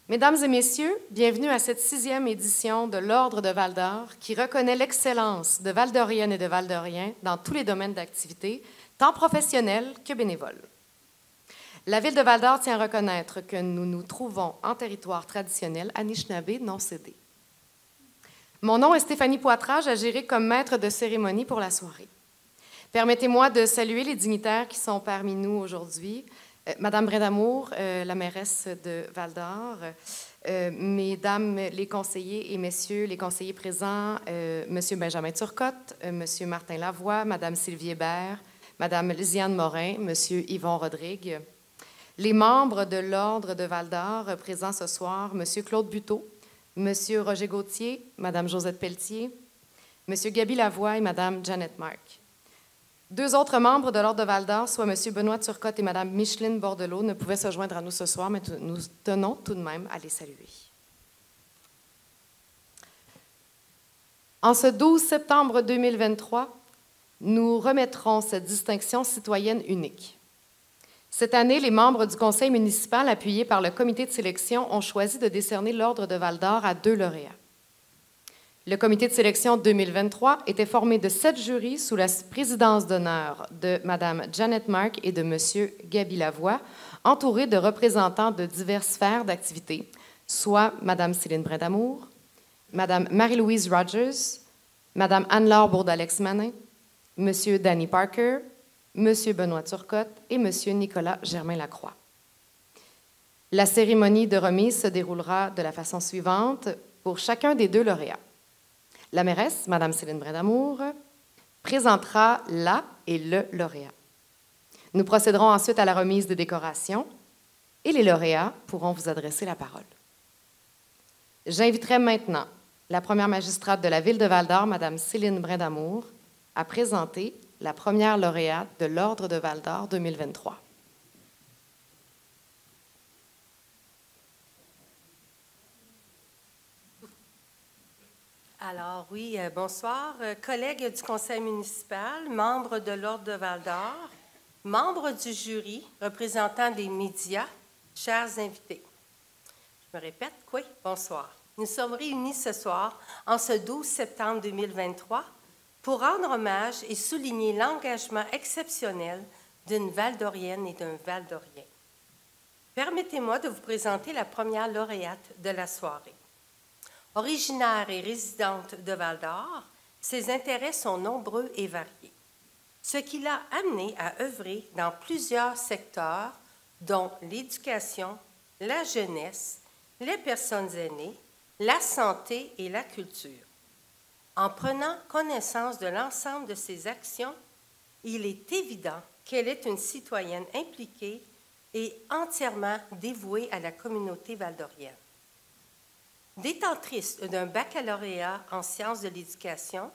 Mesdames et messieurs, bienvenue à cette 6e édition de l'Ordre de Val-d'Or qui reconnaît l'excellence de Val-d'Oriennes et de Val-d'Oriens dans tous les domaines d'activité, tant professionnels que bénévoles. La Ville de Val-d'Or tient à reconnaître que nous nous trouvons en territoire traditionnel Anishinaabe non cédé. Mon nom est Stéphanie Poitras, j'agirai comme maître de cérémonie pour la soirée. Permettez-moi de saluer les dignitaires qui sont parmi nous aujourd'hui. Madame Brindamour, la mairesse de Val-d'Or, Mesdames les conseillers et Messieurs les conseillers présents, Monsieur Benjamin Turcotte, Monsieur Martin Lavoie, Madame Sylvie Hébert, Madame Lisiane Morin, Monsieur Yvon Rodrigue, les membres de l'Ordre de Val-d'Or présents ce soir, Monsieur Claude Buteau, Monsieur Roger Gauthier, Madame Josette Pelletier, Monsieur Gaby Lavoie et Madame Janet Mark. Deux autres membres de l'Ordre de Val-d'Or, soit M. Benoît Turcotte et Mme Micheline Bordelot, ne pouvaient se joindre à nous ce soir, mais nous tenons tout de même à les saluer. En ce 12 septembre 2023, nous remettrons cette distinction citoyenne unique. Cette année, les membres du conseil municipal, appuyés par le comité de sélection, ont choisi de décerner l'Ordre de Val-d'Or à 2 lauréats. Le comité de sélection 2023 était formé de 7 jurys sous la présidence d'honneur de Mme Janet Mark et de M. Gaby Lavoie, entourés de représentants de diverses sphères d'activité, soit Mme Céline Brindamour, Mme Marie-Louise Rogers, Mme Anne-Laure Bourdalex-Manin, M. Danny Parker, M. Benoît Turcotte et M. Nicolas Germain-Lacroix. La cérémonie de remise se déroulera de la façon suivante pour chacun des 2 lauréats. La mairesse, Mme Céline Brindamour, présentera la et le lauréat. Nous procéderons ensuite à la remise des décorations et les lauréats pourront vous adresser la parole. J'inviterai maintenant la première magistrate de la Ville de Val-d'Or, Mme Céline Brindamour, à présenter la première lauréate de l'Ordre de Val-d'Or 2023. Alors oui, bonsoir. Collègues du conseil municipal, membres de l'Ordre de Val-d'Or, membres du jury, représentants des médias, chers invités. Je me répète, oui, bonsoir. Nous sommes réunis ce soir, en ce 12 septembre 2023, pour rendre hommage et souligner l'engagement exceptionnel d'une Val-d'Orienne et d'un Val-d'Orien. Permettez-moi de vous présenter la première lauréate de la soirée. Originaire et résidente de Val-d'Or, ses intérêts sont nombreux et variés, ce qui l'a amenée à œuvrer dans plusieurs secteurs, dont l'éducation, la jeunesse, les personnes aînées, la santé et la culture. En prenant connaissance de l'ensemble de ses actions, il est évident qu'elle est une citoyenne impliquée et entièrement dévouée à la communauté val-d'orienne. Détentrice d'un baccalauréat en sciences de l'éducation,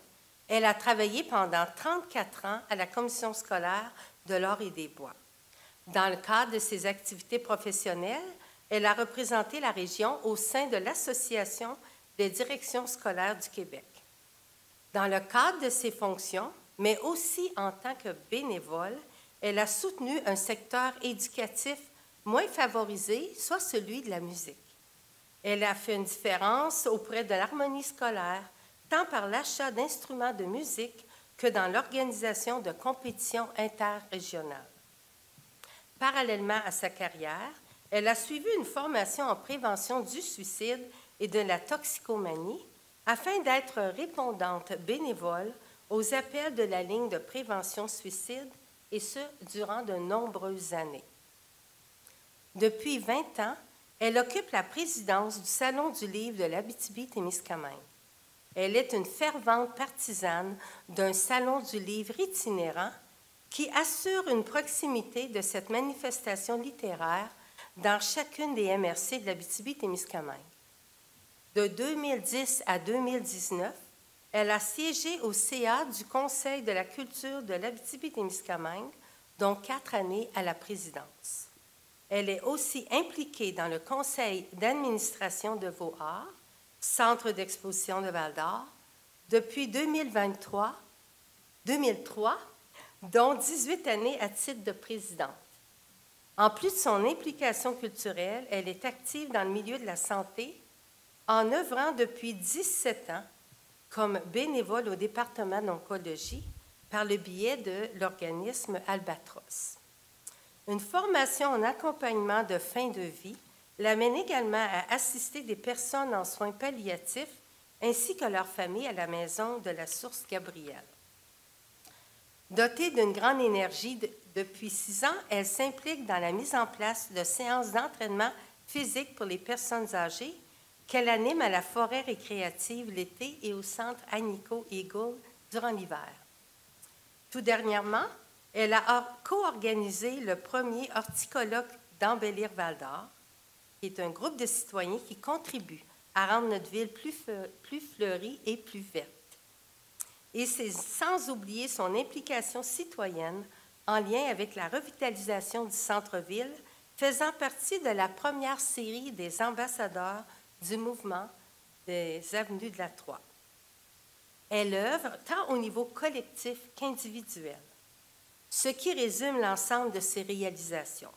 elle a travaillé pendant 34 ans à la commission scolaire de l'Or et des Bois. Dans le cadre de ses activités professionnelles, elle a représenté la région au sein de l'Association des directions scolaires du Québec. Dans le cadre de ses fonctions, mais aussi en tant que bénévole, elle a soutenu un secteur éducatif moins favorisé, soit celui de la musique. Elle a fait une différence auprès de l'harmonie scolaire, tant par l'achat d'instruments de musique que dans l'organisation de compétitions interrégionales. Parallèlement à sa carrière, elle a suivi une formation en prévention du suicide et de la toxicomanie afin d'être répondante bénévole aux appels de la ligne de prévention suicide, et ce, durant de nombreuses années. Depuis 20 ans, elle occupe la présidence du Salon du livre de l'Abitibi-Témiscamingue. Elle est une fervente partisane d'un salon du livre itinérant qui assure une proximité de cette manifestation littéraire dans chacune des MRC de l'Abitibi-Témiscamingue. De 2010 à 2019, elle a siégé au CA du Conseil de la culture de l'Abitibi-Témiscamingue, dont 4 années à la présidence. Elle est aussi impliquée dans le conseil d'administration de Vaux-Arts, centre d'exposition de Val-d'Or, depuis 2003, dont 18 années à titre de présidente. En plus de son implication culturelle, elle est active dans le milieu de la santé en œuvrant depuis 17 ans comme bénévole au département d'oncologie par le biais de l'organisme Albatros. Une formation en accompagnement de fin de vie l'amène également à assister des personnes en soins palliatifs ainsi que leur famille à la maison de la Source Gabrielle. Dotée d'une grande énergie, depuis 6 ans, elle s'implique dans la mise en place de séances d'entraînement physique pour les personnes âgées qu'elle anime à la forêt récréative l'été et au centre Agnico Eagle durant l'hiver. Tout dernièrement, elle a co-organisé le premier horticolloque d'Embellir Val-d'Or, qui est un groupe de citoyens qui contribue à rendre notre ville plus fleurie et plus verte. Et c'est sans oublier son implication citoyenne en lien avec la revitalisation du centre-ville, faisant partie de la première série des ambassadeurs du mouvement des Avenues de la Troie. Elle œuvre tant au niveau collectif qu'individuel, ce qui résume l'ensemble de ses réalisations.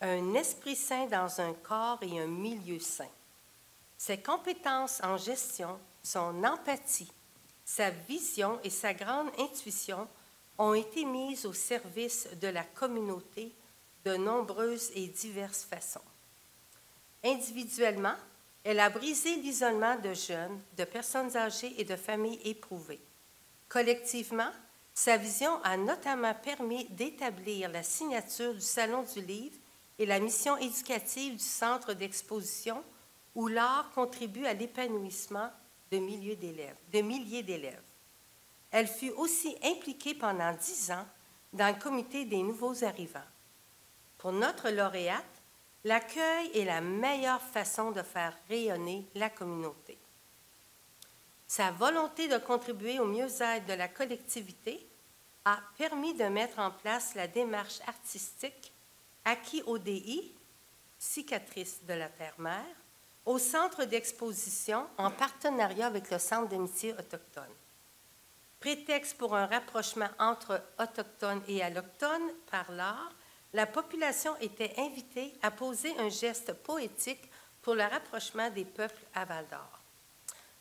Un esprit sain dans un corps et un milieu sain. Ses compétences en gestion, son empathie, sa vision et sa grande intuition ont été mises au service de la communauté de nombreuses et diverses façons. Individuellement, elle a brisé l'isolement de jeunes, de personnes âgées et de familles éprouvées. Collectivement, sa vision a notamment permis d'établir la signature du Salon du Livre et la mission éducative du Centre d'exposition où l'art contribue à l'épanouissement de milliers d'élèves. Elle fut aussi impliquée pendant 10 ans dans le comité des nouveaux arrivants. Pour notre lauréate, l'accueil est la meilleure façon de faire rayonner la communauté. Sa volonté de contribuer au mieux-être de la collectivité a permis de mettre en place la démarche artistique Acquis ODI, cicatrice de la Terre-Mère, au centre d'exposition en partenariat avec le Centre d'amitié autochtone. Prétexte pour un rapprochement entre autochtones et allochtones par l'art, la population était invitée à poser un geste poétique pour le rapprochement des peuples à Val-d'Or.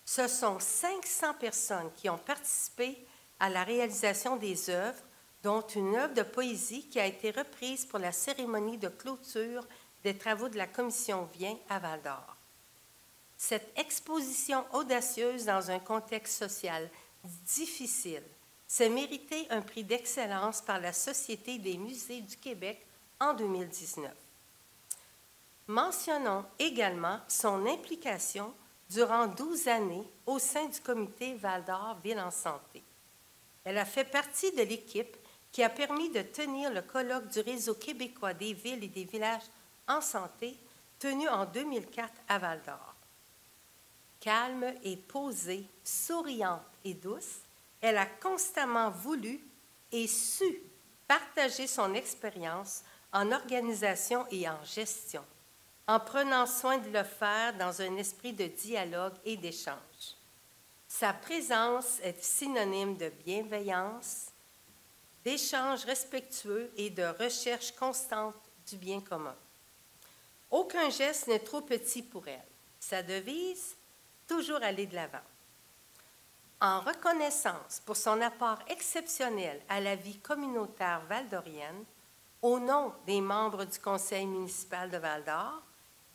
Ce sont 500 personnes qui ont participé à la réalisation des œuvres, dont une œuvre de poésie qui a été reprise pour la cérémonie de clôture des travaux de la Commission Vient à Val-d'Or. Cette exposition audacieuse dans un contexte social difficile s'est méritée un prix d'excellence par la Société des musées du Québec en 2019. Mentionnons également son implication durant 12 années au sein du comité Val-d'Or Ville en santé. Elle a fait partie de l'équipe qui a permis de tenir le colloque du Réseau québécois des villes et des villages en santé, tenu en 2004 à Val-d'Or. Calme et posée, souriante et douce, elle a constamment voulu et su partager son expérience en organisation et en gestion, en prenant soin de le faire dans un esprit de dialogue et d'échange. Sa présence est synonyme de bienveillance, d'échange respectueux et de recherche constante du bien commun. Aucun geste n'est trop petit pour elle. Sa devise, toujours aller de l'avant. En reconnaissance pour son apport exceptionnel à la vie communautaire valdorienne, au nom des membres du Conseil municipal de Val-d'Or,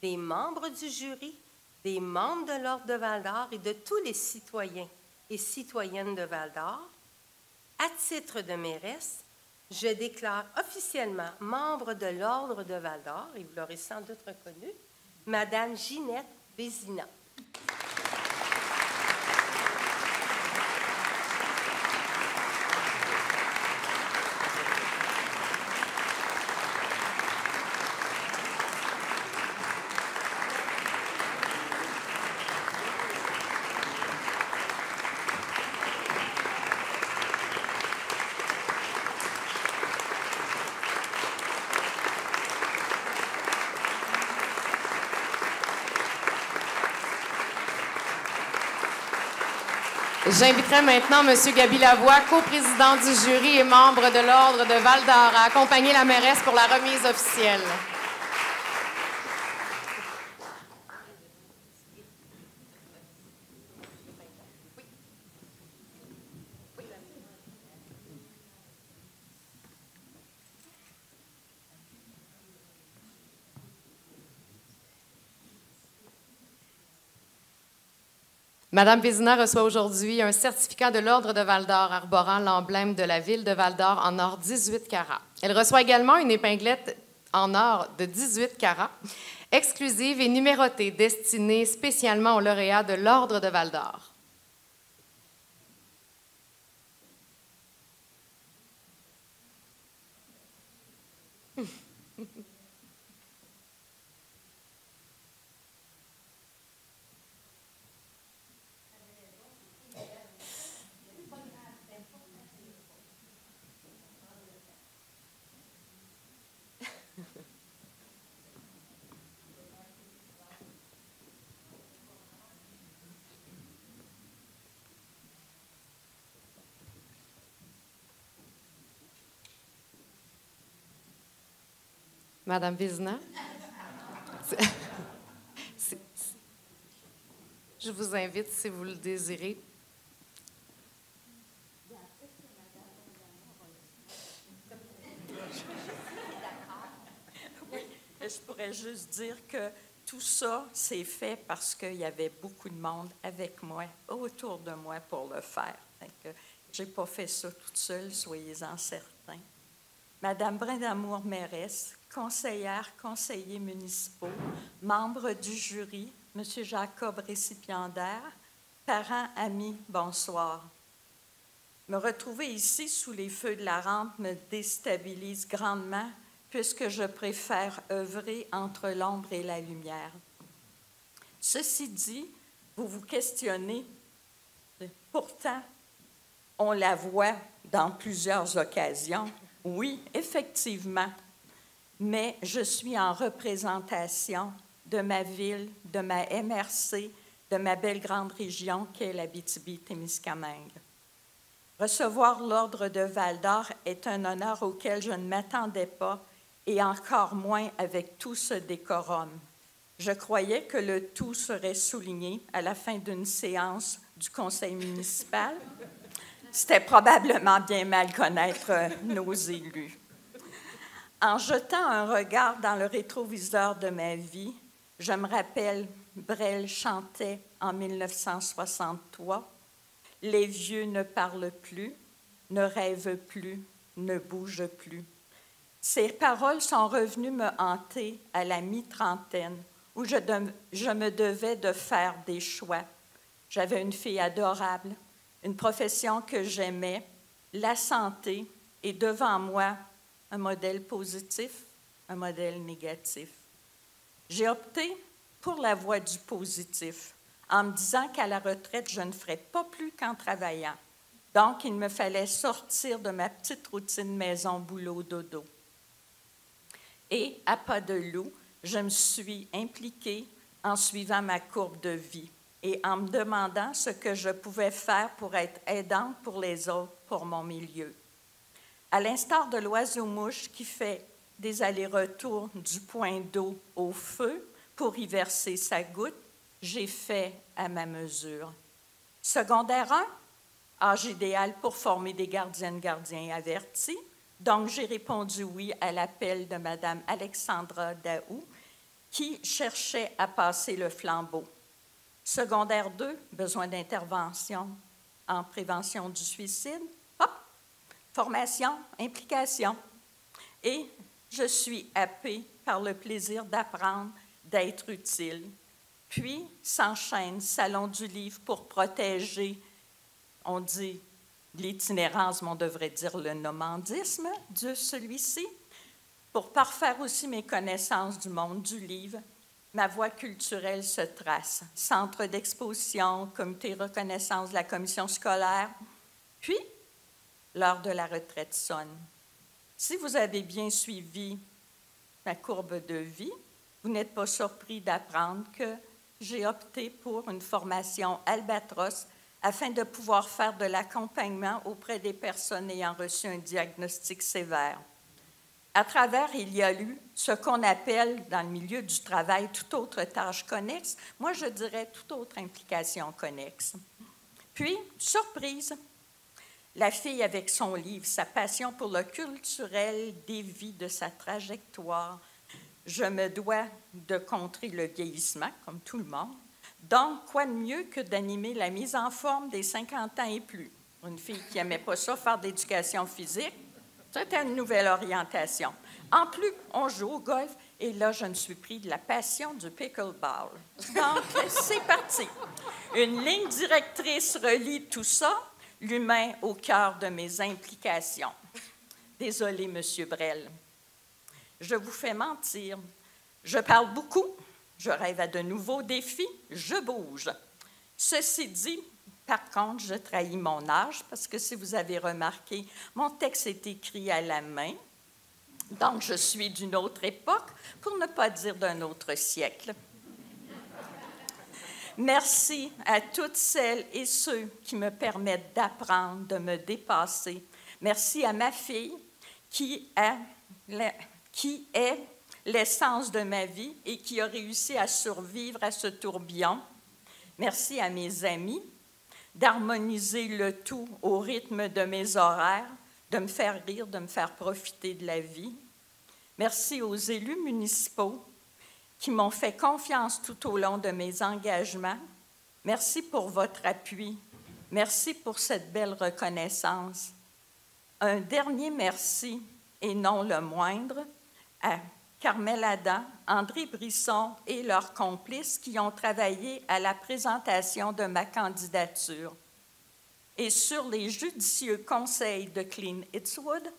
des membres du jury, des membres de l'Ordre de Val-d'Or et de tous les citoyens et citoyennes de Val-d'Or, à titre de mairesse, je déclare officiellement membre de l'Ordre de Val-d'Or, et vous l'aurez sans doute reconnu, Madame Ginette Vézina. J'inviterai maintenant M. Gaby Lavoie, coprésident du jury et membre de l'Ordre de Val-d'Or, à accompagner la mairesse pour la remise officielle. Madame Vézina reçoit aujourd'hui un certificat de l'Ordre de Val-d'Or arborant l'emblème de la ville de Val-d'Or en or 18 carats. Elle reçoit également une épinglette en or de 18 carats, exclusive et numérotée, destinée spécialement aux lauréats de l'Ordre de Val-d'Or. Madame Vézina, je vous invite, si vous le désirez. Oui, je pourrais juste dire que tout ça, c'est fait parce qu'il y avait beaucoup de monde avec moi, autour de moi pour le faire. Je n'ai pas fait ça toute seule, soyez-en certains. Madame Brindamour, mairesse, conseillère, conseillers municipaux, membres du jury, Monsieur Jacob, récipiendaire, parents, amis, bonsoir. Me retrouver ici sous les feux de la rampe me déstabilise grandement puisque je préfère œuvrer entre l'ombre et la lumière. Ceci dit, vous vous questionnez, pourtant, on la voit dans plusieurs occasions. Oui, effectivement, mais je suis en représentation de ma ville, de ma MRC, de ma belle grande région qu'est l'Abitibi-Témiscamingue. Recevoir l'Ordre de Val-d'Or est un honneur auquel je ne m'attendais pas, et encore moins avec tout ce décorum. Je croyais que le tout serait souligné à la fin d'une séance du conseil municipal. C'était probablement bien mal connaître nos élus. En jetant un regard dans le rétroviseur de ma vie, je me rappelle, Brel chantait en 1963 « Les vieux ne parlent plus, ne rêvent plus, ne bougent plus ». Ces paroles sont revenues me hanter à la mi-trentaine, où je me devais de faire des choix. J'avais une fille adorable, une profession que j'aimais, la santé, et devant moi, un modèle positif, un modèle négatif. J'ai opté pour la voie du positif, en me disant qu'à la retraite, je ne ferais pas plus qu'en travaillant. Donc, il me fallait sortir de ma petite routine maison-boulot-dodo. Et, à pas de loup, je me suis impliquée en suivant ma courbe de vie et en me demandant ce que je pouvais faire pour être aidante pour les autres, pour mon milieu. À l'instar de l'oiseau-mouche qui fait des allers-retours du point d'eau au feu pour y verser sa goutte, j'ai fait à ma mesure. Secondaire 1, âge idéal pour former des gardiennes-gardiens avertis. Donc, j'ai répondu oui à l'appel de Mme Alexandra Daou, qui cherchait à passer le flambeau. Secondaire 2, besoin d'intervention en prévention du suicide. Hop, formation, implication. Et je suis happée par le plaisir d'apprendre, d'être utile. Puis s'enchaîne Salon du livre pour protéger, on dit l'itinérance, mais on devrait dire le nomandisme de celui-ci, pour parfaire aussi mes connaissances du monde du livre. Ma voie culturelle se trace. Centre d'exposition, comité reconnaissance de la commission scolaire. Puis, l'heure de la retraite sonne. Si vous avez bien suivi ma courbe de vie, vous n'êtes pas surpris d'apprendre que j'ai opté pour une formation Albatros afin de pouvoir faire de l'accompagnement auprès des personnes ayant reçu un diagnostic sévère. À travers, il y a eu ce qu'on appelle dans le milieu du travail toute autre tâche connexe. Moi, je dirais toute autre implication connexe. Puis, surprise, la fille avec son livre, sa passion pour le culturel dévie de sa trajectoire. Je me dois de contrer le vieillissement, comme tout le monde. Donc, quoi de mieux que d'animer la mise en forme des 50 ans et plus? Une fille qui n'aimait pas ça, faire de l'éducation physique, c'était une nouvelle orientation. En plus, on joue au golf et là, je me suis pris de la passion du pickleball. Donc, c'est parti. Une ligne directrice relie tout ça, l'humain au cœur de mes implications. Désolée, Monsieur Brel. Je vous fais mentir. Je parle beaucoup. Je rêve à de nouveaux défis, je bouge. Ceci dit, par contre, je trahis mon âge parce que si vous avez remarqué, mon texte est écrit à la main. Donc, je suis d'une autre époque, pour ne pas dire d'un autre siècle. Merci à toutes celles et ceux qui me permettent d'apprendre, de me dépasser. Merci à ma fille qui est l'essence de ma vie et qui a réussi à survivre à ce tourbillon. Merci à mes amis d'harmoniser le tout au rythme de mes horaires, de me faire rire, de me faire profiter de la vie. Merci aux élus municipaux qui m'ont fait confiance tout au long de mes engagements. Merci pour votre appui. Merci pour cette belle reconnaissance. Un dernier merci, et non le moindre, à Carmel Adam, André Brisson et leurs complices qui ont travaillé à la présentation de ma candidature. Et sur les judicieux conseils de Clint Eastwood,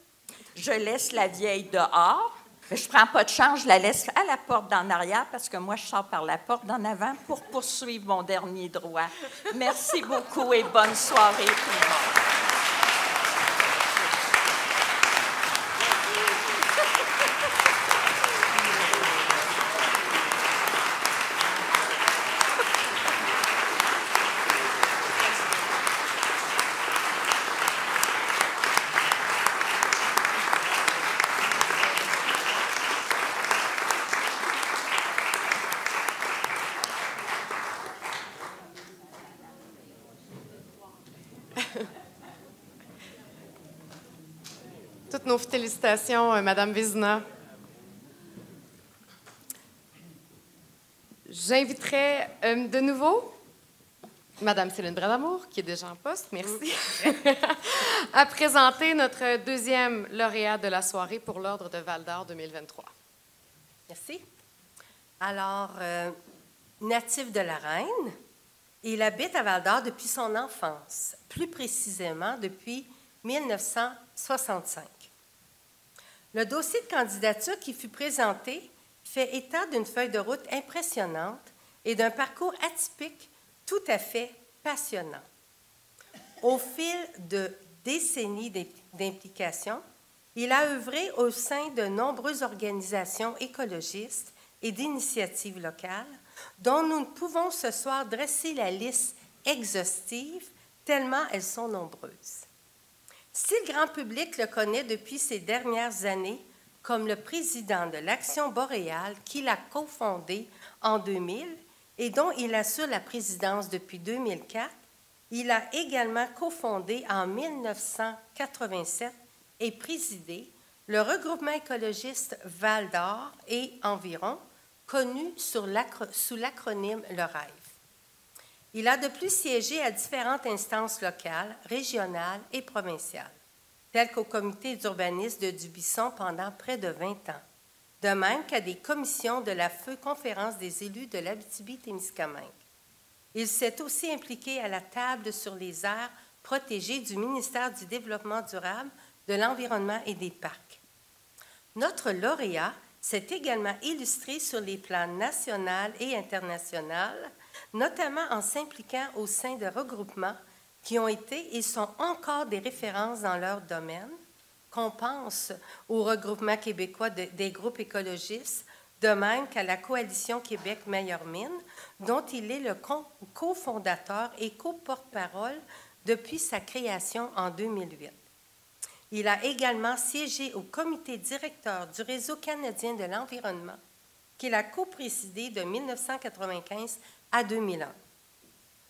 je laisse la vieille dehors, mais je ne prends pas de chance, je la laisse à la porte d'en arrière parce que moi, je sors par la porte d'en avant pour poursuivre mon dernier droit. Merci beaucoup et bonne soirée tout le monde. Toutes nos félicitations, Madame Vézina. J'inviterai de nouveau Madame Céline Bradamour, qui est déjà en poste, merci, à présenter notre deuxième lauréat de la soirée pour l'Ordre de Val-d'Or 2023. Merci. Alors, natif de la Reine, il habite à Val-d'Or depuis son enfance, plus précisément depuis 1965. Le dossier de candidature qui fut présenté fait état d'une feuille de route impressionnante et d'un parcours atypique tout à fait passionnant. Au fil de décennies d'implication, il a œuvré au sein de nombreuses organisations écologistes et d'initiatives locales dont nous ne pouvons ce soir dresser la liste exhaustive tellement elles sont nombreuses. Si le grand public le connaît depuis ces dernières années comme le président de l'Action boréale qu'il a cofondé en 2000 et dont il assure la présidence depuis 2004, il a également cofondé en 1987 et présidé le regroupement écologiste Val-d'Or et environ, connu sous l'acronyme Le Rêve. Il a de plus siégé à différentes instances locales, régionales et provinciales, telles qu'au comité d'urbanisme de Dubuisson pendant près de 20 ans, de même qu'à des commissions de la FEU Conférence des élus de l'Abitibi-Témiscamingue. Il s'est aussi impliqué à la table sur les aires protégées du ministère du Développement durable, de l'Environnement et des Parcs. Notre lauréat s'est également illustré sur les plans national et international, notamment en s'impliquant au sein de regroupements qui ont été et sont encore des références dans leur domaine, qu'on pense au regroupement québécois des groupes écologistes, de même qu'à la Coalition Québec Meilleure Mine, dont il est le cofondateur et co-porte-parole depuis sa création en 2008. Il a également siégé au comité directeur du Réseau canadien de l'environnement, qu'il a coprésidé de 1995 à 2001.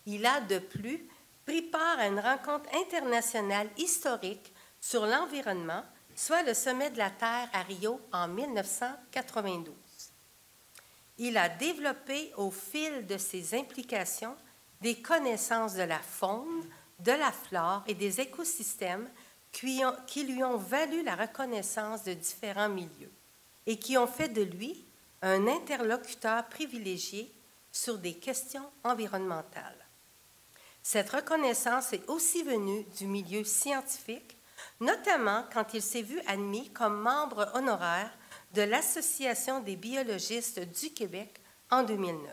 Il a de plus pris part à une rencontre internationale historique sur l'environnement, soit le Sommet de la Terre à Rio en 1992. Il a développé au fil de ses implications des connaissances de la faune, de la flore et des écosystèmes qui lui ont valu la reconnaissance de différents milieux et qui ont fait de lui un interlocuteur privilégié sur des questions environnementales. Cette reconnaissance est aussi venue du milieu scientifique, notamment quand il s'est vu admis comme membre honoraire de l'Association des biologistes du Québec en 2009.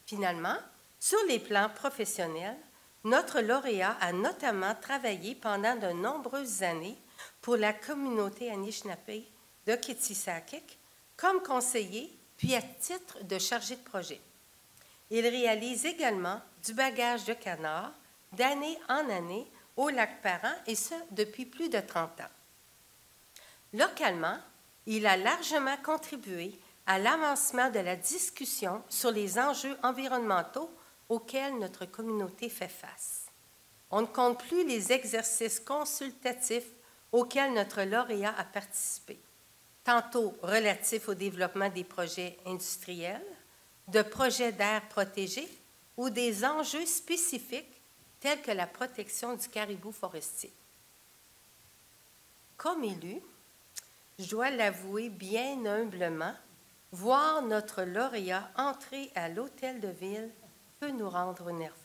Finalement, sur les plans professionnels, notre lauréat a notamment travaillé pendant de nombreuses années pour la communauté Anishinaabe de Kitsisakik comme conseiller, puis à titre de chargé de projet. Il réalise également du bagage de canard d'année en année au Lac-Parent, et ce, depuis plus de 30 ans. Localement, il a largement contribué à l'avancement de la discussion sur les enjeux environnementaux auxquels notre communauté fait face. On ne compte plus les exercices consultatifs auxquels notre lauréat a participé, tantôt relatifs au développement des projets industriels, de projets d'aires protégées ou des enjeux spécifiques tels que la protection du caribou forestier. Comme élu, je dois l'avouer bien humblement, voir notre lauréat entrer à l'hôtel de ville peut nous rendre nerveux.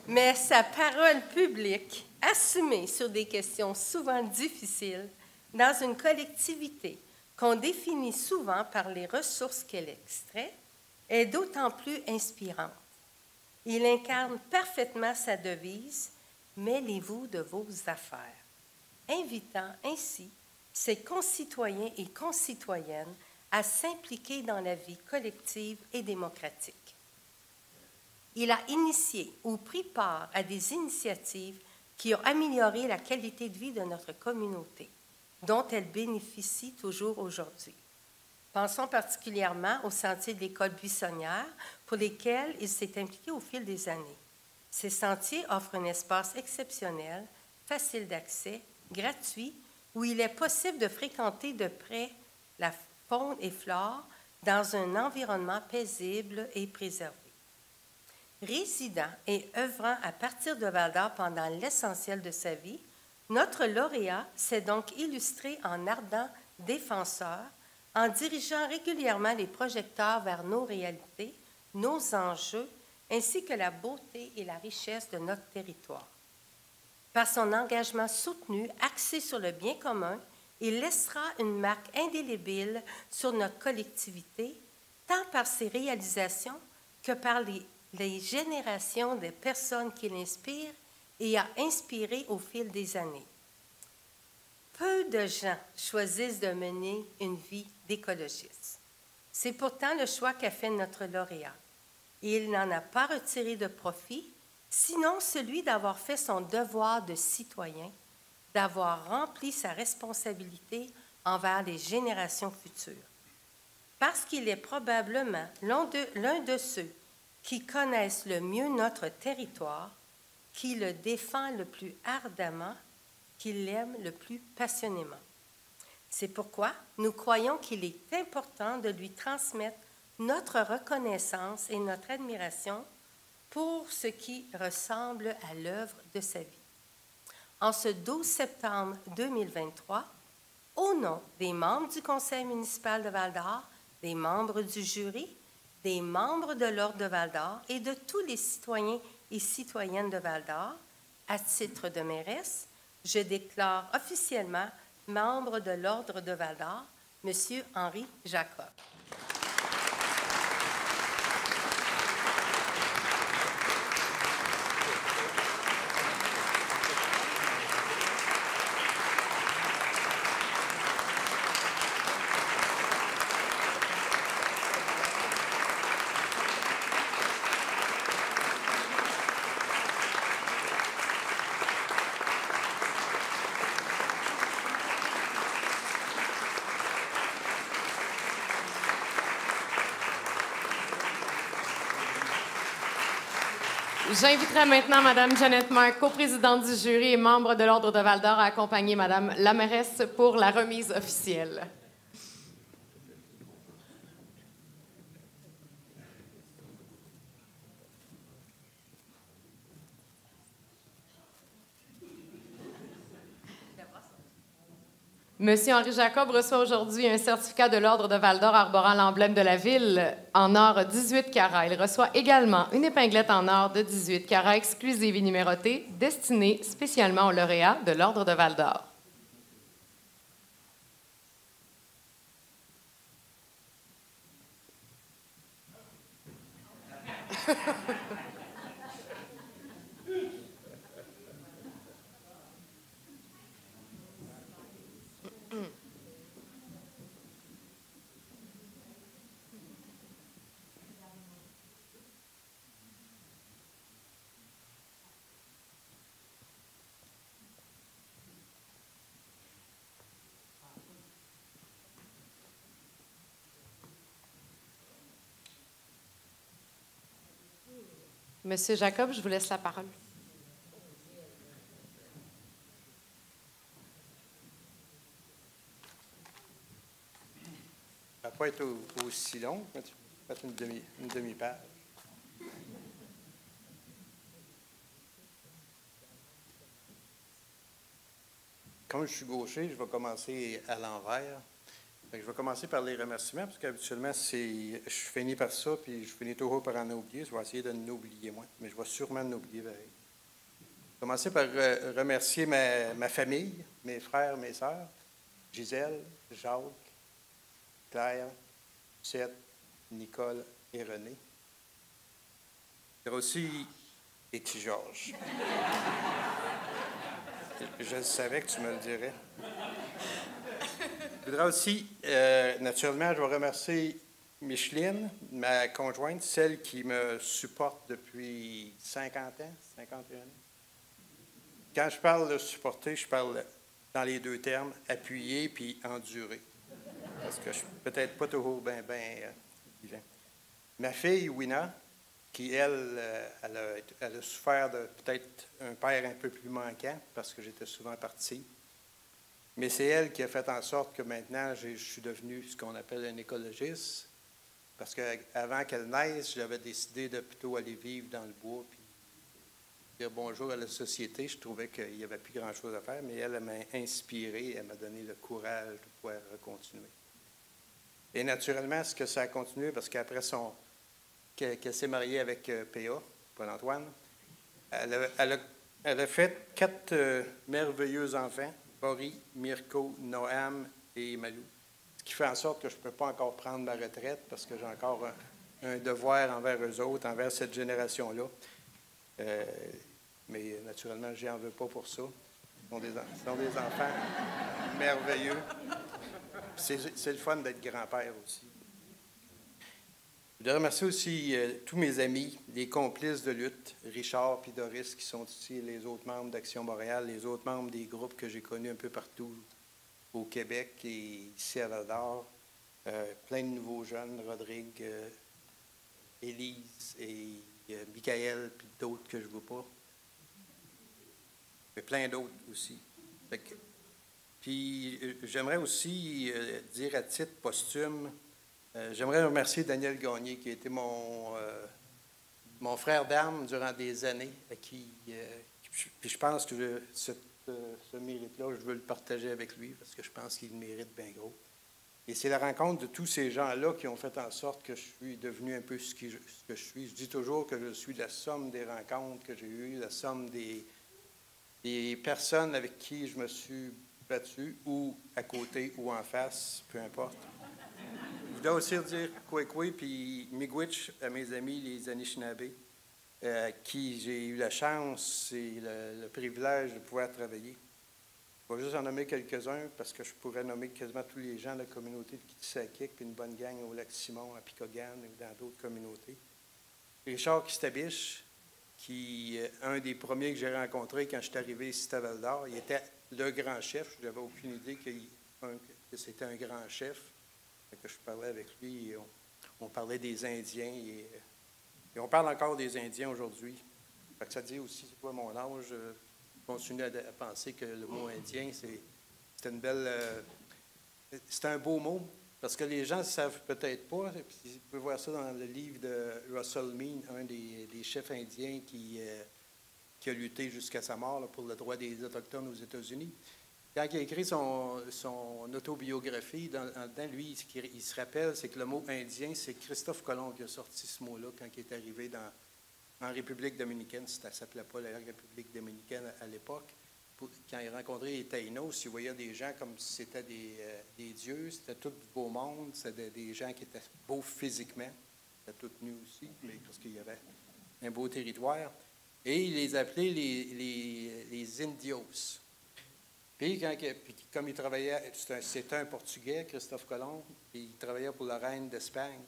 Mais sa parole publique, assumée sur des questions souvent difficiles, dans une collectivité qu'on définit souvent par les ressources qu'elle extrait, est d'autant plus inspirante. Il incarne parfaitement sa devise « Mêlez-vous de vos affaires », invitant ainsi ses concitoyens et concitoyennes à s'impliquer dans la vie collective et démocratique. Il a initié ou pris part à des initiatives qui ont amélioré la qualité de vie de notre communauté, dont elle bénéficie toujours aujourd'hui. Pensons particulièrement aux sentiers de l'école buissonnière pour lesquels il s'est impliqué au fil des années. Ces sentiers offrent un espace exceptionnel, facile d'accès, gratuit, où il est possible de fréquenter de près la faune et flore dans un environnement paisible et préservé. Résidant et œuvrant à partir de Val-d'Or pendant l'essentiel de sa vie, notre lauréat s'est donc illustré en ardent défenseur, en dirigeant régulièrement les projecteurs vers nos réalités, nos enjeux, ainsi que la beauté et la richesse de notre territoire. Par son engagement soutenu, axé sur le bien commun, il laissera une marque indélébile sur notre collectivité, tant par ses réalisations que par les générations de personnes qu'il inspire et a inspiré au fil des années. Peu de gens choisissent de mener une vie d'écologiste. C'est pourtant le choix qu'a fait notre lauréat. Et il n'en a pas retiré de profit, sinon celui d'avoir fait son devoir de citoyen, d'avoir rempli sa responsabilité envers les générations futures. Parce qu'il est probablement l'un de ceux qui connaissent le mieux notre territoire, qui le défend le plus ardemment, qui l'aime le plus passionnément. C'est pourquoi nous croyons qu'il est important de lui transmettre notre reconnaissance et notre admiration pour ce qui ressemble à l'œuvre de sa vie. En ce 12 septembre 2023, au nom des membres du Conseil municipal de Val-d'Or, des membres du jury, des membres de l'Ordre de Val-d'Or et de tous les citoyens et citoyennes de Val-d'Or, à titre de mairesse, je déclare officiellement membre de l'Ordre de Val-d'Or, M. Henri Jacob. J'inviterai maintenant Mme Jeannette Marc, coprésidente du jury et membre de l'Ordre de Val-d'Or, à accompagner Mme la mairesse pour la remise officielle. Monsieur Henri Jacob reçoit aujourd'hui un certificat de l'Ordre de Val-d'Or arborant l'emblème de la ville en or 18 carats. Il reçoit également une épinglette en or de 18 carats exclusive et numérotée destinée spécialement aux lauréats de l'Ordre de Val-d'Or. Monsieur Jacob, je vous laisse la parole. Ça ne va pas être aussi long, mais tu peux faire une demi-page. Comme je suis gaucher, je vais commencer à l'envers. Je vais commencer par les remerciements, parce qu'habituellement, je finis par ça, puis je finis toujours par en oublier. Je vais essayer de n'oublier moins, mais je vais sûrement n'oublier pareil. Je vais commencer par remercier ma famille, mes frères, mes sœurs, Gisèle, Jacques, Claire, Lucette, Nicole et René. Il y aura aussi les petits Georges. Je savais que tu me le dirais. Je voudrais aussi, naturellement, je vais remercier Micheline, ma conjointe, celle qui me supporte depuis 50 ans, 51 ans. Quand je parle de supporter, je parle dans les deux termes, appuyer puis endurer. Parce que je suis peut-être pas toujours bien vivant. Ma fille, Wina, qui, elle a souffert de peut-être un père un peu plus manquant, parce que j'étais souvent parti. Mais c'est elle qui a fait en sorte que maintenant, je suis devenu ce qu'on appelle un écologiste. Parce qu'avant qu'elle naisse, j'avais décidé de plutôt aller vivre dans le bois puis dire bonjour à la société. Je trouvais qu'il n'y avait plus grand-chose à faire, mais elle m'a inspiré, elle m'a donné le courage de pouvoir continuer. Et naturellement, ce que ça a continué, parce qu'après qu'elle s'est mariée avec P.A., Paul-Antoine, elle a fait 4 merveilleux enfants, Boris, Mirko, Noam et Malou. Ce qui fait en sorte que je ne peux pas encore prendre ma retraite parce que j'ai encore un devoir envers eux autres, envers cette génération-là. Mais naturellement, je n'en veux pas pour ça. Ce sont des enfants merveilleux. C'est le fun d'être grand-père aussi. Je voudrais remercier aussi tous mes amis, les complices de lutte, Richard et Doris, qui sont ici, les autres membres d'Action Montréal, les autres membres des groupes que j'ai connus un peu partout au Québec et ici à Val-d'Or. Plein de nouveaux jeunes, Rodrigue, Élise et Michael, puis d'autres que je ne vois pas. Et plein d'autres aussi. Puis j'aimerais aussi dire à titre posthume, j'aimerais remercier Daniel Gagné, qui a été mon frère d'armes durant des années, puis je pense que ce mérite-là, je veux le partager avec lui, parce que je pense qu'il le mérite bien gros. Et c'est la rencontre de tous ces gens-là qui ont fait en sorte que je suis devenu un peu ce que je suis. Je dis toujours que je suis la somme des rencontres que j'ai eues, la somme des personnes avec qui je me suis battu, ou à côté ou en face, peu importe. Je dois aussi dire Kwekwe puis Miigwech à mes amis, les Anishinaabe, qui j'ai eu la chance et le privilège de pouvoir travailler. Je vais juste en nommer quelques-uns parce que je pourrais nommer quasiment tous les gens de la communauté de Kitsakik, puis une bonne gang au Lac-Simon, à Picogan ou dans d'autres communautés. Richard Kistabich, qui est un des premiers que j'ai rencontré quand je suis arrivé ici à Val-d'Or. Il était le grand chef. Je n'avais aucune idée que c'était un grand chef. Que je parlais avec lui et on parlait des Indiens et on parle encore des Indiens aujourd'hui. Fait que ça dit aussi, c'est quoi mon âge? Je continue à penser que le mot indien, c'est une belle... c'est un beau mot, parce que les gens ne savent peut-être pas. Puis vous pouvez voir ça dans le livre de Russell Mean, un des chefs indiens qui a lutté jusqu'à sa mort là, pour le droit des Autochtones aux États-Unis. Quand il a écrit son autobiographie, dedans, lui, ce qu'il se rappelle, c'est que le mot indien, c'est Christophe Colomb qui a sorti ce mot-là quand il est arrivé en République dominicaine. Ça ne s'appelait pas la République dominicaine à l'époque. Quand il rencontrait les Taïnos, il voyait des gens comme si c'était des dieux. C'était tout beau monde. C'était des gens qui étaient beaux physiquement. C'était tout nus aussi, mais parce qu'il y avait un beau territoire. Et il les appelait les Indios. Puis, comme il travaillait, c'était un Portugais, Christophe Colomb, et il travaillait pour la reine d'Espagne.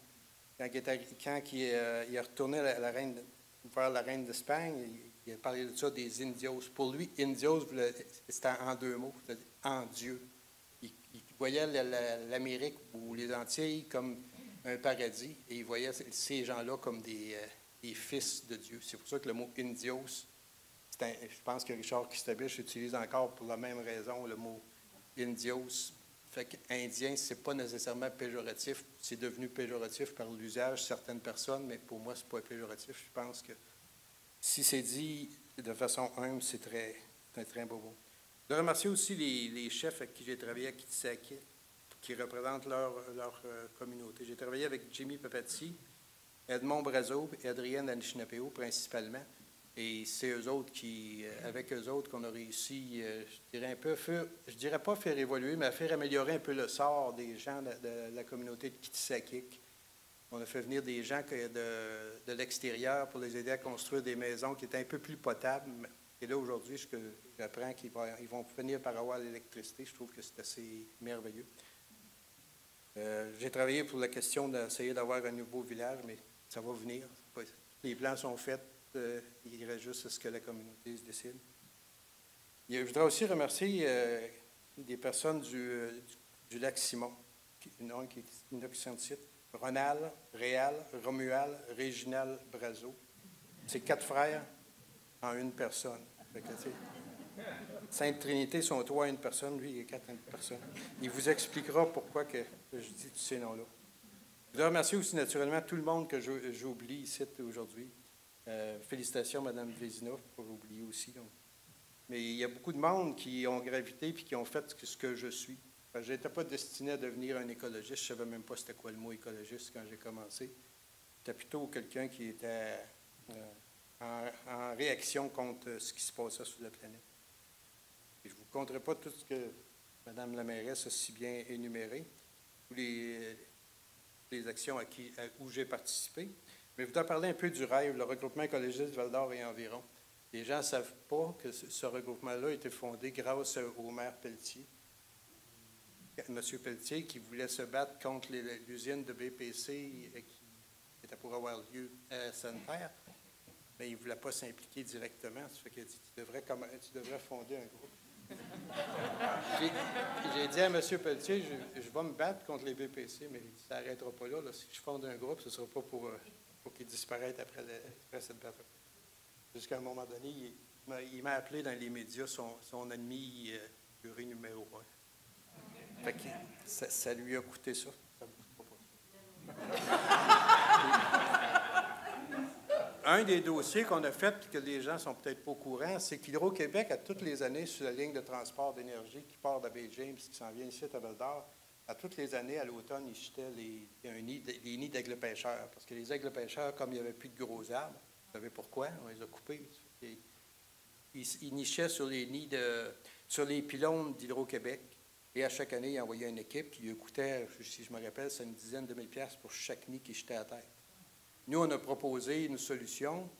Quand il est retourné vers la reine d'Espagne, il a parlé de ça, des Indios. Pour lui, Indios, c'était en deux mots, c'est-à-dire en Dieu. Il voyait l'Amérique ou les Antilles comme un paradis, et il voyait ces gens-là comme des fils de Dieu. C'est pour ça que le mot Indios, je pense que Richard Kistabich utilise encore pour la même raison le mot Indios. Fait qu'Indien, ce n'est pas nécessairement péjoratif. C'est devenu péjoratif par l'usage de certaines personnes, mais pour moi, ce n'est pas péjoratif. Je pense que si c'est dit de façon humble, c'est un très beau mot. Je remercie aussi les chefs avec qui j'ai travaillé à Kitsaki, qui représentent leur communauté. J'ai travaillé avec Jimmy Papati, Edmond Brazeau et Adrienne Anishinaapeho principalement. Et c'est eux autres avec eux autres qu'on a réussi, je dirais pas faire évoluer, mais à faire améliorer un peu le sort des gens de la communauté de Kitsakik. On a fait venir des gens de l'extérieur pour les aider à construire des maisons qui étaient un peu plus potables. Et là, aujourd'hui, j'apprends qu'ils vont venir par avoir l'électricité. Je trouve que c'est assez merveilleux. J'ai travaillé pour la question d'essayer d'avoir un nouveau village, mais ça va venir. Les plans sont faits. Il reste juste ce que la communauté se décide. Je voudrais aussi remercier des personnes du lac Simon, une qui est inoxantite, Ronald, Réal, Romuald, Réginal, Brazeau. C'est 4 frères en une personne. Sainte-Trinité sont 3 à une personne, lui, il est 4 à une personne. Il vous expliquera pourquoi que je dis tous ces noms-là. Je voudrais remercier aussi naturellement tout le monde que j'oublie ici aujourd'hui. Félicitations, Mme Vézina, pour oublier aussi. Donc. Mais il y a beaucoup de monde qui ont gravité et qui ont fait ce que je suis. Je n'étais pas destiné à devenir un écologiste. Je ne savais même pas c'était quoi le mot écologiste quand j'ai commencé. J'étais plutôt quelqu'un qui était en réaction contre ce qui se passait sur la planète. Et je ne vous compterai pas tout ce que Mme la mairesse a si bien énuméré, tous les actions où j'ai participé. Mais je voudrais parler un peu du rêve, le regroupement écologiste Val-d'Or et environ. Les gens ne savent pas que ce regroupement-là a été fondé grâce au maire Pelletier. M. Pelletier, qui voulait se battre contre l'usine de BPC qui était pour avoir lieu à Sainte-Terre, mais il ne voulait pas s'impliquer directement. Ça fait qu'il a dit, tu devrais fonder un groupe. J'ai dit à M. Pelletier, je vais me battre contre les BPC, mais ça n'arrêtera pas là. Si je fonde un groupe, ce ne sera pas pour qu'il disparaisse après cette bataille. Jusqu'à un moment donné, il m'a appelé dans les médias son ennemi juré numéro 1. Fait que ça lui a coûté ça. Ça me coûte pas. Un des dossiers qu'on a fait, que les gens ne sont peut-être pas au courant, c'est qu'Hydro-Québec, à toutes les années, sur la ligne de transport d'énergie qui part d'Abbé-James, qui s'en vient ici à Val-d'Or, à toutes les années, à l'automne, ils jetaient les nids d'aigles-pêcheurs. Parce que les aigles-pêcheurs, comme il n'y avait plus de gros arbres, vous savez pourquoi? On les a coupés. Ils nichaient sur sur les pylônes d'Hydro-Québec. Et à chaque année, ils envoyaient une équipe qui lui coûtait, si je me rappelle, c'est une dizaine de mille piastres pour chaque nid qui jetait à terre. Nous, on a proposé une solution,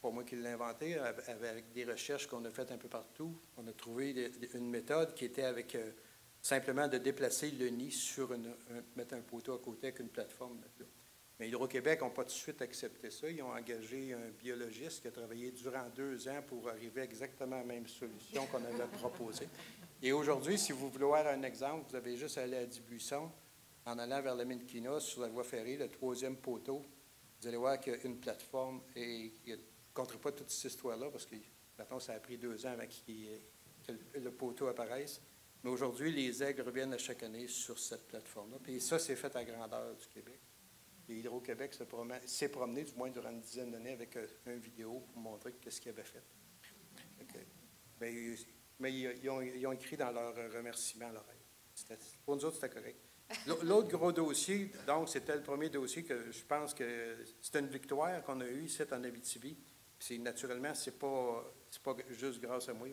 pas moi qui l'ai inventée, avec des recherches qu'on a faites un peu partout. On a trouvé une méthode qui était avec simplement de déplacer le nid mettre un poteau à côté avec une plateforme. Mais Hydro-Québec n'ont pas tout de suite accepté ça. Ils ont engagé un biologiste qui a travaillé durant 2 ans pour arriver à exactement la même solution qu'on avait proposée. Et aujourd'hui, si vous voulez voir un exemple, vous avez juste à aller à Dubuisson, en allant vers la Minquina, sur la voie ferrée, le 3e poteau. Vous allez voir qu'il y a une plateforme et il y a raconterai pas toute cette histoire-là parce que, mettons, ça a pris 2 ans avant que le poteau apparaisse. Mais aujourd'hui, les aigles reviennent à chaque année sur cette plateforme-là. Puis ça, c'est fait à grandeur du Québec. Et Hydro-Québec s'est promené, du moins durant une dizaine d'années, avec une vidéo pour montrer qu'est-ce qu'il avait fait. Mais ils ont écrit dans leur remerciement à l'oreille. Pour nous autres, c'était correct. L'autre gros dossier, donc, c'était le premier dossier que je pense que c'était une victoire qu'on a eue ici en Abitibi. Naturellement, c'est pas juste grâce à moi.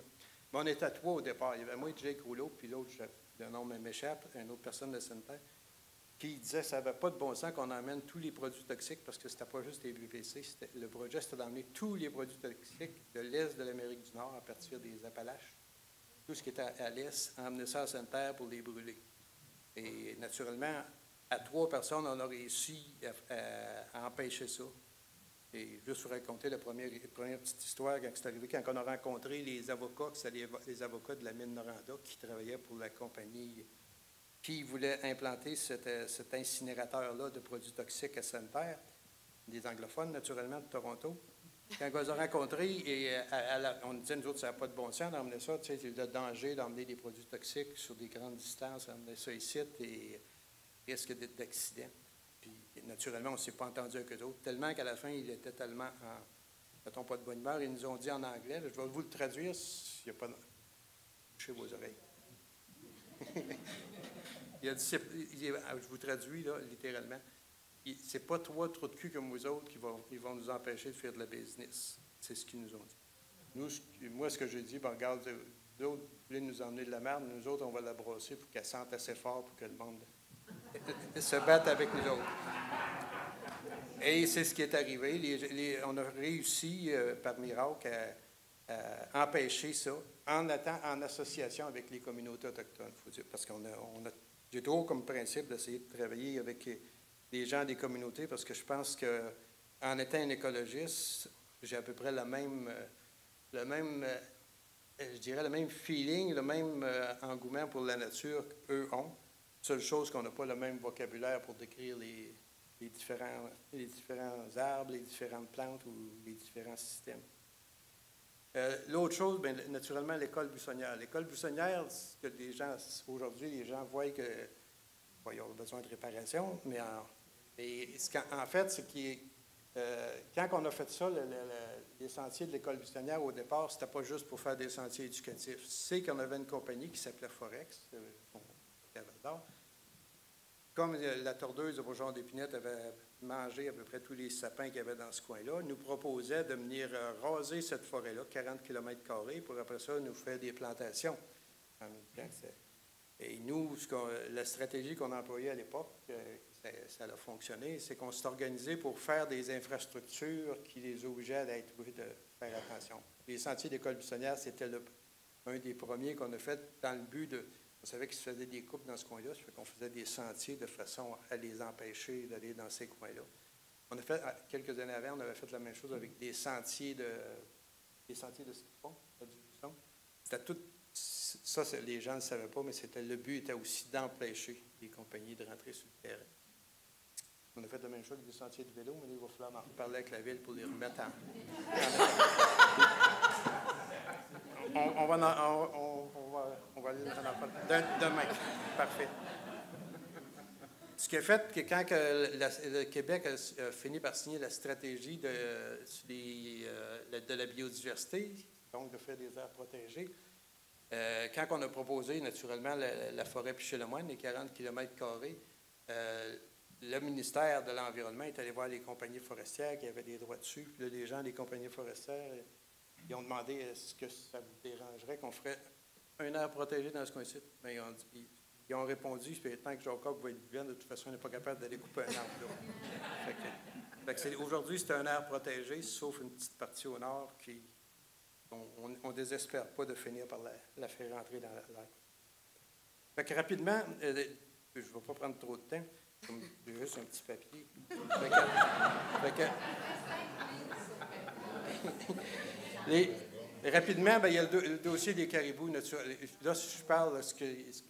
Mais on était à 3 au départ. Il y avait moi, Jake Rouleau, puis l'autre, le nom m'échappe, une autre personne de sanitaire, qui disait que ça n'avait pas de bon sens qu'on emmène tous les produits toxiques parce que c'était pas juste les BPC. Le projet, c'était d'emmener tous les produits toxiques de l'Est de l'Amérique du Nord à partir des Appalaches. Tout ce qui était à l'Est, emmener ça à Sainte-Terre pour les brûler. Et naturellement, à 3 personnes, on a réussi à empêcher ça. Et juste pour raconter la première petite histoire, quand c'est arrivé, quand on a rencontré les avocats, c'était les avocats de la mine Noranda qui travaillaient pour la compagnie qui voulait implanter cet incinérateur-là de produits toxiques à Sainte-Terre, des anglophones, naturellement, de Toronto. Quand on les a rencontrés, on disait, nous autres, ça n'a pas de bon sens d'emmener ça. Tu sais, c'est le danger d'emmener des produits toxiques sur des grandes distances, d'emmener ça ici, et risque d'accident. Puis, naturellement, on ne s'est pas entendu avec eux autres, tellement qu'à la fin, il était tellement mettons, pas de bonne humeur. Ils nous ont dit en anglais, je vais vous le traduire, s'il n'y a pas de... Touchez vos oreilles. Il a dit, je vous traduis, là, littéralement. C'est pas 3 trous de cul comme vous autres qui vont nous empêcher de faire de la business. C'est ce qu'ils nous ont dit. Moi, ce que j'ai dit, regarde, vous autres voulez nous emmener de la merde, nous autres, on va la brosser pour qu'elle sente assez fort pour que le monde se batte avec nous autres. Et c'est ce qui est arrivé. On a réussi, par miracle, à empêcher ça en association avec les communautés autochtones, faut dire, parce j'ai toujours comme principe d'essayer de travailler avec les gens des communautés, parce que je pense qu'en étant un écologiste, j'ai à peu près le même feeling, le même engouement pour la nature qu'eux ont. Seule chose qu'on n'a pas le même vocabulaire pour décrire les différents arbres, les différentes plantes ou les différents systèmes. L'autre chose, bien, naturellement, l'école buissonnière. L'école buissonnière, ce que aujourd'hui, les gens voient qu'ils ont besoin de réparation, mais en fait, ce qui est, quand on a fait ça, les sentiers de l'école buissonnière, au départ, c'était pas juste pour faire des sentiers éducatifs. C'est qu'on avait une compagnie qui s'appelait Forex, à Val-d'Or. Comme la tordeuse de Bourgeon d'Épinette avait mangé à peu près tous les sapins qu'il y avait dans ce coin-là, nous proposait de venir raser cette forêt-là, 40 km², pour après ça nous faire des plantations. Et nous, la stratégie qu'on employait à l'époque, ça a fonctionné, c'est qu'on s'est organisé pour faire des infrastructures qui les obligeaient à être obligés de faire attention. Les sentiers d'école buissonnière, c'était un des premiers qu'on a fait dans le but de... On savait qu'il se faisait des coupes dans ce coin-là, ça fait qu'on faisait des sentiers de façon à les empêcher d'aller dans ces coins-là. On a fait, quelques années avant, on avait fait la même chose avec des sentiers de siphon, du buisson. C'était tout, ça, les gens ne le savaient pas, mais le but était aussi d'empêcher les compagnies de rentrer sur le terrain. On a fait la même chose avec des sentiers de vélo, mais il va falloir en reparler avec la ville pour les remettre en... On va aller en parler demain. Parfait. Ce qui a fait que quand le Québec a fini par signer la stratégie de la biodiversité, donc de faire des aires protégées, quand on a proposé naturellement la forêt Piché-Lemoine, les 40 km², le ministère de l'Environnement est allé voir les compagnies forestières qui avaient des droits dessus. Puis là, les gens des compagnies forestières, ils ont demandé est-ce que ça vous dérangerait qu'on ferait une aire protégée dans ce coin-ci. Bien, ils ont répondu, tant que Jacob va être vivant, de toute façon, on n'est pas capable d'aller couper un arbre. Aujourd'hui, c'est un aire protégée, sauf une petite partie au nord qui on ne désespère pas de finir par la faire rentrer dans l'air. Fait que rapidement, je ne vais pas prendre trop de temps, j'ai juste un petit papier. Rapidement, bien, il y a le dossier des caribous naturels. Là, si je parle de ce que je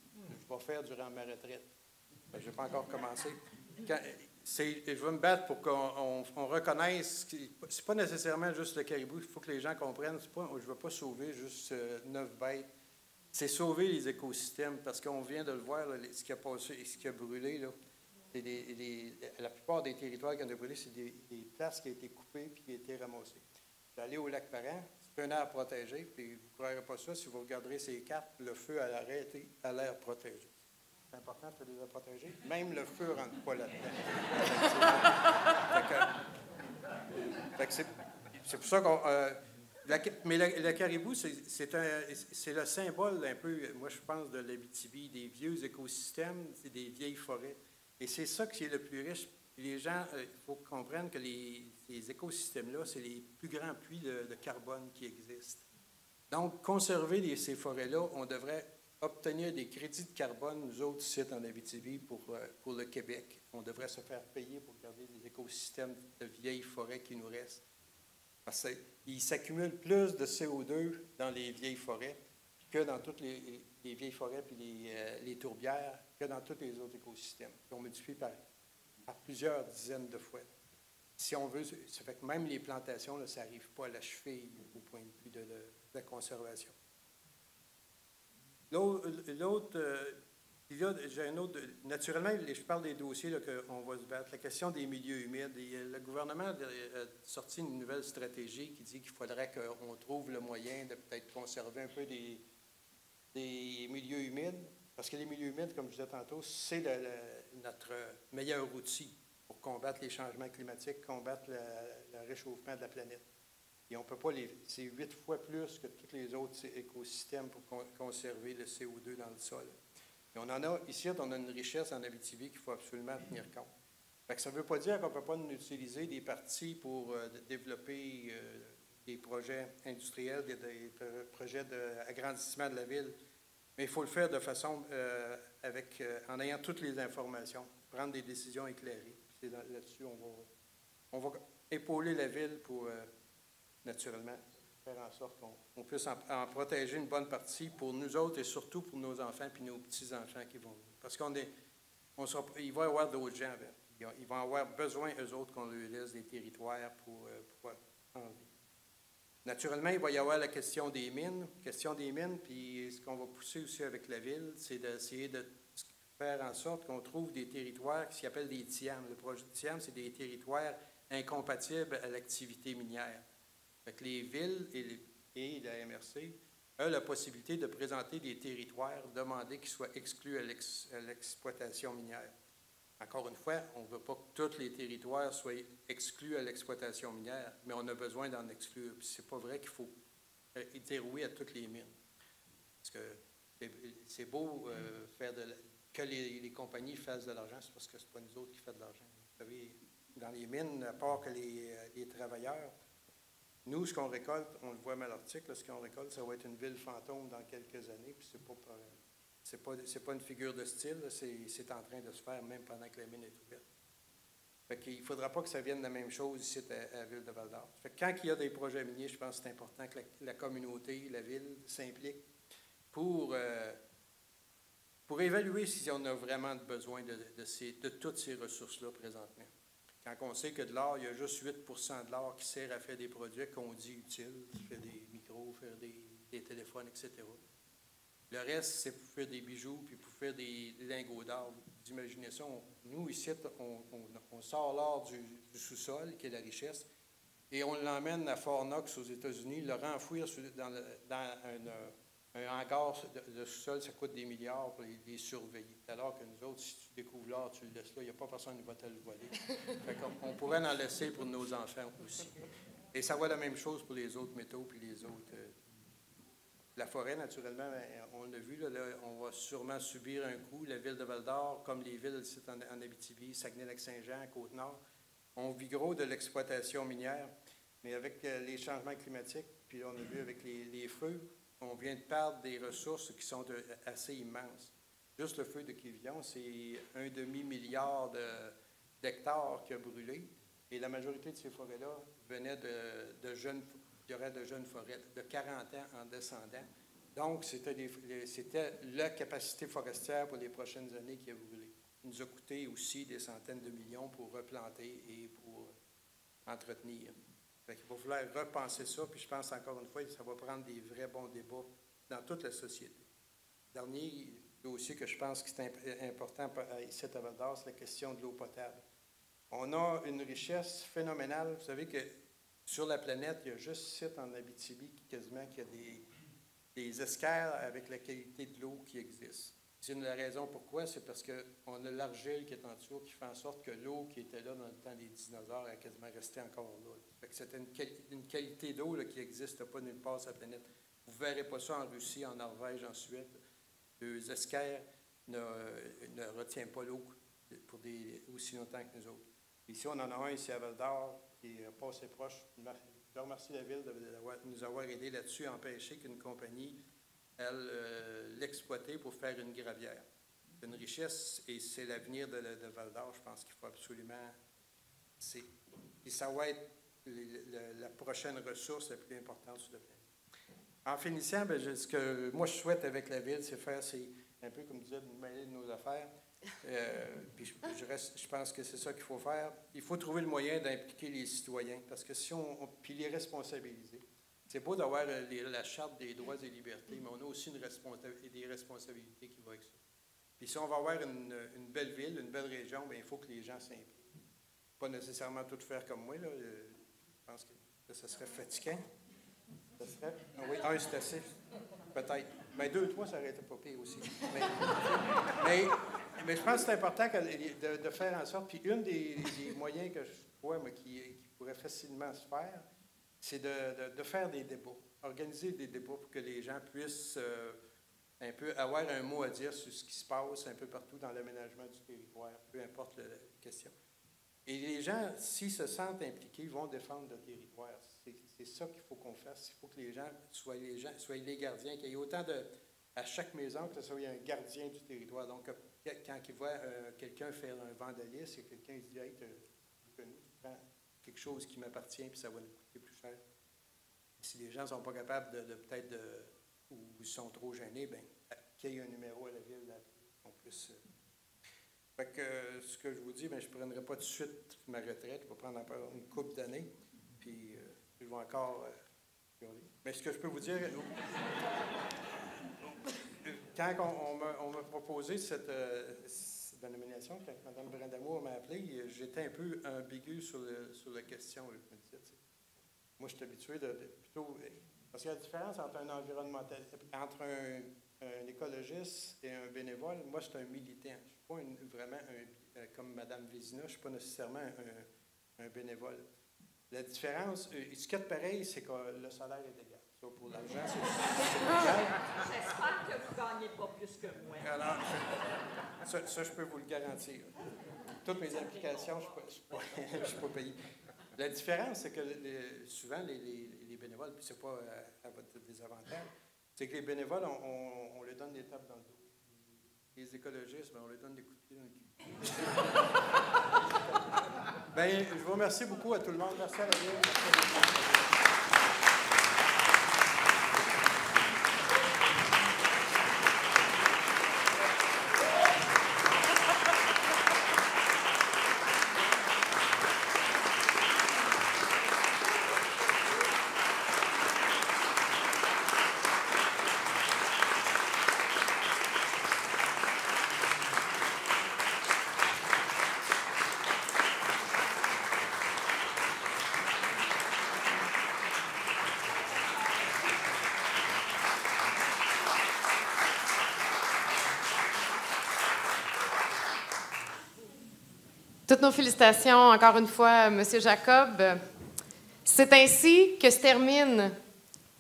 vais faire durant ma retraite. Je n'ai pas encore commencé. Je veux me battre pour qu'on reconnaisse que ce n'est pas nécessairement juste le caribou. Il faut que les gens comprennent. Je ne veux pas sauver juste 9 bêtes. C'est sauver les écosystèmes parce qu'on vient de le voir, là, ce qui a passé et ce qui a brûlé. Là, la plupart des territoires qui ont brûlé, c'est des places qui ont été coupées et qui ont été ramassées. D'aller au lac Parent, c'est un aire protégé, puis vous ne croirez pas ça, si vous regarderez ces cartes, le feu a arrêté à l'air protégé. C'est important de les protéger. Même le feu ne rentre pas là-dedans. C'est pour ça qu'on... mais le caribou, c'est le symbole un peu, moi je pense, de l'Abitibi, des vieux écosystèmes, c'est des vieilles forêts. Et c'est ça qui est le plus riche. Les gens, il faut comprendre que ces écosystèmes-là, c'est les plus grands puits de carbone qui existent. Donc, conserver ces forêts-là, on devrait obtenir des crédits de carbone, nous autres sites en Abitibi, pour le Québec. On devrait se faire payer pour garder les écosystèmes de vieilles forêts qui nous restent. Parce qu'il s'accumule plus de CO2 dans les vieilles forêts que dans toutes les vieilles forêts puis les tourbières, que dans tous les autres écosystèmes. Puis on multiplie par plusieurs dizaines de fois. Si on veut, ça fait que même les plantations, là, ça n'arrive pas à la cheville au point de vue de la conservation. J'ai un autre. Naturellement, je parle des dossiers qu'on va se battre. La question des milieux humides. Le gouvernement a sorti une nouvelle stratégie qui dit qu'il faudrait qu'on trouve le moyen de peut-être conserver un peu des milieux humides. Parce que les milieux humides, comme je disais tantôt, c'est notre meilleur outil pour combattre les changements climatiques, combattre le réchauffement de la planète. Et on peut pas c'est 8 fois plus que tous les autres écosystèmes pour conserver le CO2 dans le sol. Et on en a, ici, on a une richesse en Abitibi qu'il faut absolument tenir compte. Fait que ça ne veut pas dire qu'on ne peut pas utiliser des parties pour développer des projets industriels, des projets d'agrandissement de la ville. Mais il faut le faire de façon en ayant toutes les informations, prendre des décisions éclairées. C'est là-dessus on va épauler la ville pour naturellement faire en sorte qu'on puisse en protéger une bonne partie pour nous autres et surtout pour nos enfants et nos petits-enfants qui vont venir. Parce il va y avoir d'autres gens avec. Ils vont avoir besoin, eux autres, qu'on leur laisse des territoires pour pouvoir en vivre. Naturellement, il va y avoir la question des mines. Puis ce qu'on va pousser aussi avec la ville, c'est d'essayer de faire en sorte qu'on trouve des territoires qui s'appellent des TIAM. Le projet de TIAM, c'est des territoires incompatibles à l'activité minière. Fait que les villes et la MRC ont la possibilité de présenter des territoires demandés qui soient exclus à l'exploitation minière. Encore une fois, on ne veut pas que tous les territoires soient exclus à l'exploitation minière, mais on a besoin d'en exclure. Ce n'est pas vrai qu'il faut dire oui à toutes les mines. Parce que c'est beau que les compagnies fassent de l'argent, c'est parce que ce n'est pas nous autres qui faisons de l'argent. Vous savez, dans les mines, à part que les travailleurs, nous, ce qu'on récolte, on le voit dans l'article, ce qu'on récolte, ça va être une ville fantôme dans quelques années, puis c'est pas une figure de style, c'est en train de se faire même pendant que la mine est ouverte. Fait qu'il ne faudra pas que ça vienne de la même chose ici à la ville de Val-d'Or. Fait que quand il y a des projets miniers, je pense que c'est important que la communauté, la ville s'implique pour évaluer si on a vraiment besoin de toutes ces ressources-là présentement. Quand on sait que de l'or, il y a juste 8 de l'or qui sert à faire des produits qu'on dit utiles, faire des micros, faire des téléphones, etc. Le reste, c'est pour faire des bijoux, puis pour faire des lingots d'or. Vous imaginez ça, nous, ici, on sort l'or du sous-sol, qui est la richesse, et on l'emmène à Fort Knox, aux États-Unis, le renfouir dans un hangar de sous-sol, ça coûte des milliards pour les surveiller. Alors que nous autres, si tu découvres l'or, tu le laisses là, il n'y a pas personne qui va te le voler. Fait on pourrait en laisser pour nos enfants aussi. Et ça va la même chose pour les autres métaux puis les autres. La forêt, naturellement, on l'a vu, là, on va sûrement subir un coup. La ville de Val-d'Or, comme les villes ici en Abitibi, Saguenay-Lac-Saint-Jean, Côte-Nord, on vit gros de l'exploitation minière. Mais avec les changements climatiques, puis on a vu avec les feux, on vient de perdre des ressources qui sont assez immenses. Juste le feu de Quévillon, c'est 1,5 milliard d'hectares qui a brûlé. Et la majorité de ces forêts-là venaient de jeunes forêts de 40 ans en descendant. Donc, c'était la capacité forestière pour les prochaines années qui a brûlé. nous a coûté aussi des centaines de millions pour replanter et pour entretenir. Fait qu'il va falloir repenser ça, puis je pense encore une fois que ça va prendre des vrais bons débats dans toute la société. Dernier dossier que je pense que c'est important ici à Val-d'Or, c'est la question de l'eau potable. On a une richesse phénoménale. Vous savez que sur la planète, il y a juste site en Abitibi quasiment qu'il y a des escales avec la qualité de l'eau qui existe. C'est une des raisons pourquoi, c'est parce qu'on a l'argile qui est en dessous qui fait en sorte que l'eau qui était là dans le temps des dinosaures a quasiment resté encore là. Fait que c'était une qualité d'eau qui n'existe pas nulle part sur la planète. Vous ne verrez pas ça en Russie, en Norvège, en Suède. Les escales ne retient pas l'eau pour aussi longtemps que nous autres. Ici, on en a un ici à Val-d'Or qui est pas assez proche. Je remercie la Ville de nous avoir aidés là-dessus à empêcher qu'une compagnie l'exploiter pour faire une gravière. C'est une richesse et c'est l'avenir de Val-d'Or. Je pense qu'il faut absolument... Et ça va être la prochaine ressource la plus importante sur le plan. En finissant, ce que moi je souhaite avec la Ville, c'est un peu comme disait, de mêler de nos affaires. Puis je pense que c'est ça qu'il faut faire. Il faut trouver le moyen d'impliquer les citoyens, parce que puis les responsabiliser. C'est beau d'avoir la Charte des droits et libertés, mais on a aussi des responsabilités qui vont avec ça. Puis si on va avoir une belle ville, une belle région, bien, il faut que les gens s'impliquent. Pas nécessairement tout faire comme moi, là. Je pense que ça serait fatigant. Ça serait? Ah oui, c'est assez. Peut-être. Mais 2, 3, ça aurait été pas pire aussi. Mais je pense que c'est important de faire en sorte. Puis un des moyens que je vois, moi, qui pourrait facilement se faire, c'est de faire des débats, organiser des débats pour que les gens puissent un peu avoir un mot à dire sur ce qui se passe un peu partout dans l'aménagement du territoire, peu importe la question. Et les gens, s'ils se sentent impliqués, vont défendre le territoire. C'est ça qu'il faut qu'on fasse. Il faut que les gens soient les gardiens, qu'il y ait autant à chaque maison que ce soit un gardien du territoire. Donc, quand ils voient quelqu'un faire un vandalisme, et quelqu'un se dit « Hey, tu prends quelque chose qui m'appartient, puis ça va nous coûter plus cher. » Si les gens ne sont pas capables ou ils sont trop gênés, bien, qu'il y ait un numéro à la ville, là, qu'on puisse... Fait que ce que je vous dis, bien, je ne prendrai pas tout de suite ma retraite. Je vais prendre encore une couple d'années. Puis je vais encore... mais ce que je peux vous dire... quand on m'a proposé cette dénomination, quand Mme Brindamour m'a appelé, j'étais un peu ambigu sur la question. Je me disais, moi, je suis habitué de plutôt... Parce qu'il y a la différence entre un environnementaliste, entre un écologiste et un bénévole. Moi, je suis un militant. Je ne suis pas vraiment comme Mme Vézina, je ne suis pas nécessairement un bénévole. La différence, ce qu'il y a de pareil, c'est que le salaire est égal. Ça, pour l'argent, c'est égal. J'espère que vous ne gagnez pas plus que moi. Alors, ça, je peux vous le garantir. Toutes mes applications, je ne suis pas payé. La différence, c'est que souvent, les bénévoles, puis ce n'est pas à votre désavantage, c'est que les bénévoles, on leur donne des tapes dans le dos. Les écologistes, bien, on leur donne des coups de pied dans le cul. Bien, je vous remercie beaucoup à tout le monde. Merci à la Ville. Toutes nos félicitations, encore une fois, à M. Jacob. C'est ainsi que se termine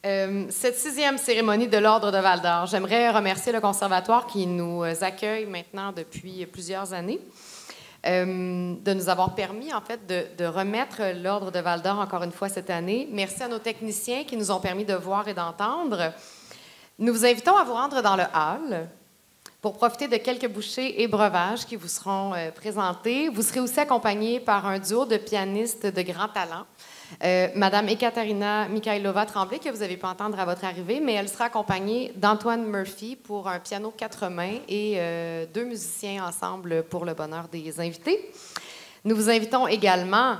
cette 6e cérémonie de l'Ordre de Val-d'Or. J'aimerais remercier le Conservatoire qui nous accueille maintenant depuis plusieurs années, de nous avoir permis, en fait, de remettre l'Ordre de Val-d'Or encore une fois cette année. Merci à nos techniciens qui nous ont permis de voir et d'entendre. Nous vous invitons à vous rendre dans le hall pour profiter de quelques bouchées et breuvages qui vous seront présentés. Vous serez aussi accompagné par un duo de pianistes de grand talent, Madame Ekaterina Mikhailova-Tremblay, que vous avez pu entendre à votre arrivée, mais elle sera accompagnée d'Antoine Murphy pour un piano 4 mains et 2 musiciens ensemble pour le bonheur des invités. Nous vous invitons également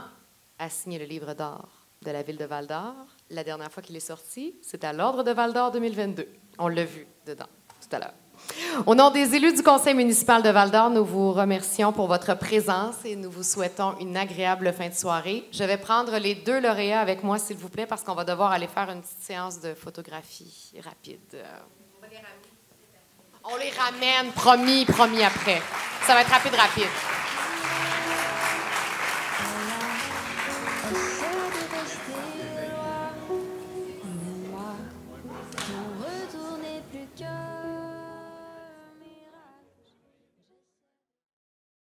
à signer le livre d'or de la ville de Val-d'Or. La dernière fois qu'il est sorti, c'était à l'Ordre de Val-d'Or 2022. On l'a vu dedans tout à l'heure. Au nom des élus du Conseil municipal de Val-d'Or, nous vous remercions pour votre présence et nous vous souhaitons une agréable fin de soirée. Je vais prendre les 2 lauréats avec moi, s'il vous plaît, parce qu'on va devoir aller faire une petite séance de photographie rapide. On les ramène, promis après. Ça va être rapide.